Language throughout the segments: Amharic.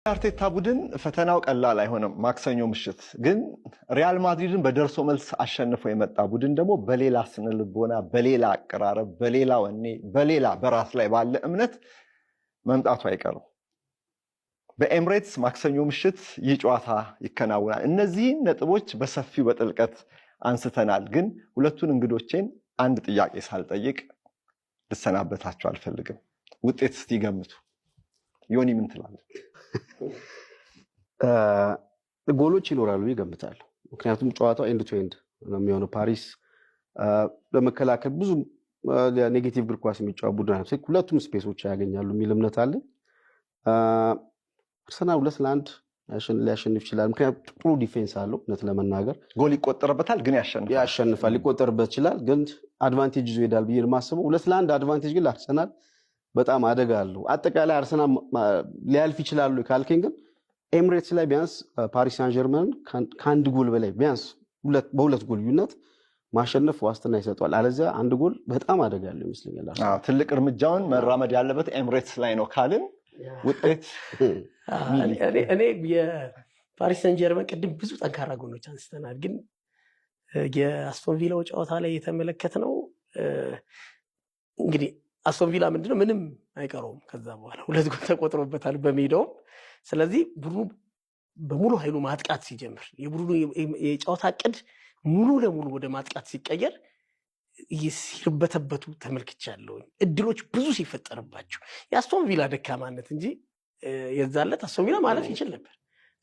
አርቴታ ቡድን ፈተናው ቀላል አይሆንም። ማክሰኞ ምሽት ግን ሪያል ማድሪድን በደርሶ መልስ አሸንፎ የመጣ ቡድን ደግሞ በሌላ ስነልቦና፣ በሌላ አቀራረብ፣ በሌላ ወኔ፣ በሌላ በራስ ላይ ባለ እምነት መምጣቱ አይቀርም። በኤምሬትስ ማክሰኞ ምሽት ይህ ጨዋታ ይከናወናል። እነዚህን ነጥቦች በሰፊው በጥልቀት አንስተናል። ግን ሁለቱን እንግዶቼን አንድ ጥያቄ ሳልጠይቅ ልሰናበታቸው አልፈልግም። ውጤት እስቲ ገምቱ። ዮኒ ምን ትላለህ? ጎሎች ይኖራሉ ይገምታል። ምክንያቱም ጨዋታው ኤንድ ቱ ኤንድ ነው የሚሆነው። ፓሪስ ለመከላከል ብዙ ኔጌቲቭ እግር ኳስ የሚጫወቱ ቡድን ነው። ሁለቱም ስፔሶች ያገኛሉ የሚል እምነት አለ። አርሰናል 2-1 ሊያሸንፍ ይችላል። ምክንያቱም ጥሩ ዲፌንስ አለው። እውነት ለመናገር ጎል ይቆጠርበታል፣ ግን ያሸንፋል። ሊቆጠርበት ይችላል፣ ግን አድቫንቴጅ ይዞ ይሄዳል ብዬ የማስበው 2-1 አድቫንቴጅ ግን ለአርሰናል በጣም አደጋ አለው። አጠቃላይ አርሰናል ሊያልፍ ይችላል ካልከኝ ግን ኤምሬትስ ላይ ቢያንስ ፓሪስ ሳን ጀርመን ከአንድ ጎል በላይ ቢያንስ በሁለት ጎል ልዩነት ማሸነፍ ዋስትና ይሰጠዋል። አለዚያ አንድ ጎል በጣም አደጋ ያለው ይመስለኛል። ትልቅ እርምጃውን መራመድ ያለበት ኤምሬትስ ላይ ነው ካልን ውጤት እኔ የፓሪስ ሳን ጀርመን ቅድም ብዙ ጠንካራ ጎኖች አንስተናል። ግን የአስቶን ቪላው ጨዋታ ላይ የተመለከትነው እንግዲህ አስቶን ቪላ ምንድነው ምንም አይቀረውም። ከዛ በኋላ ሁለት ጎል ተቆጥሮበታል በሜዳው። ስለዚህ ቡድኑ በሙሉ ኃይሉ ማጥቃት ሲጀምር የቡድኑ የጨዋታ ዕቅድ ሙሉ ለሙሉ ወደ ማጥቃት ሲቀየር ሲርበተበቱ ተመልክቻለሁ። እድሎች ብዙ ሲፈጠርባቸው የአስቶን ቪላ ደካማነት እንጂ የዛለት አስቶን ቪላ ማለፍ ይችል ነበር።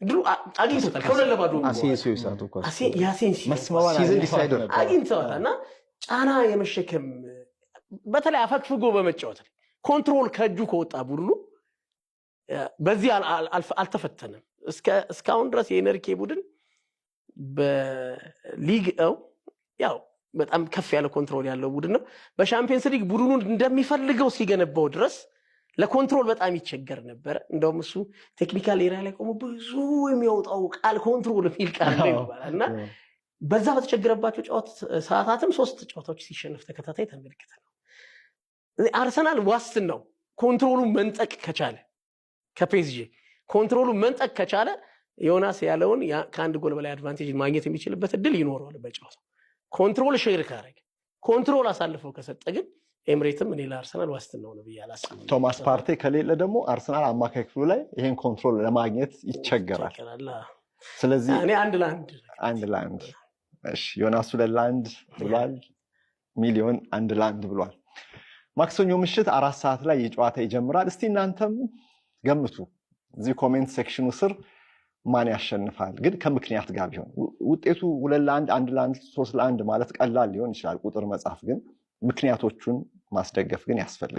እድሉ አግኝቶታል። ከሁለት ለባዶ አሴንሲዮ ይሳቱ ኳስ ሲዝን ዲሳይደር አግኝቶታል እና ጫና የመሸከም በተለይ አፈግፍጎ በመጫወት ኮንትሮል ከእጁ ከወጣ ቡድኑ በዚህ አልተፈተነም። እስካሁን ድረስ የኤንሪኬ ቡድን በሊግ ያው በጣም ከፍ ያለ ኮንትሮል ያለው ቡድን ነው። በሻምፒየንስ ሊግ ቡድኑን እንደሚፈልገው ሲገነባው ድረስ ለኮንትሮል በጣም ይቸገር ነበር። እንደውም እሱ ቴክኒካል ኤሪያ ላይ ቆሞ ብዙ የሚያወጣው ቃል ኮንትሮል የሚል ቃል ነው ይባላል እና በዛ በተቸገረባቸው ሰዓታትም 3 ጨዋታዎች ሲሸነፍ ተከታታይ ተመልክተናል። አርሰናል ዋስትናው ኮንትሮሉን መንጠቅ ከቻለ ከፒኤስጂ ኮንትሮሉን መንጠቅ ከቻለ ዮናስ ያለውን ከአንድ ጎል በላይ አድቫንቴጅ ማግኘት የሚችልበት እድል ይኖረዋል በጨዋታው። ኮንትሮል ሼር ካረገ ኮንትሮል አሳልፈው ከሰጠ ግን ኤምሬትም እኔ ለአርሰናል ዋስትናው ነው ብዬ አላስብም። ቶማስ ፓርቴ ከሌለ ደግሞ አርሰናል አማካይ ክፍሉ ላይ ይሄን ኮንትሮል ለማግኘት ይቸገራል። ስለዚህ እኔ 1-1 እሺ ዮናስ 2-1 ብሏል። ሚሊዮን 1-1 ብሏል። ማክሰኞ ምሽት 4 ሰዓት ላይ የጨዋታ ይጀምራል። እስቲ እናንተም ገምቱ እዚህ ኮሜንት ሴክሽኑ ስር ማን ያሸንፋል። ግን ከምክንያት ጋር ቢሆን ውጤቱ 2-1 1-1 3-1 ማለት ቀላል ሊሆን ይችላል ቁጥር መጻፍ፣ ግን ምክንያቶቹን ማስደገፍ ግን ያስፈልጋል።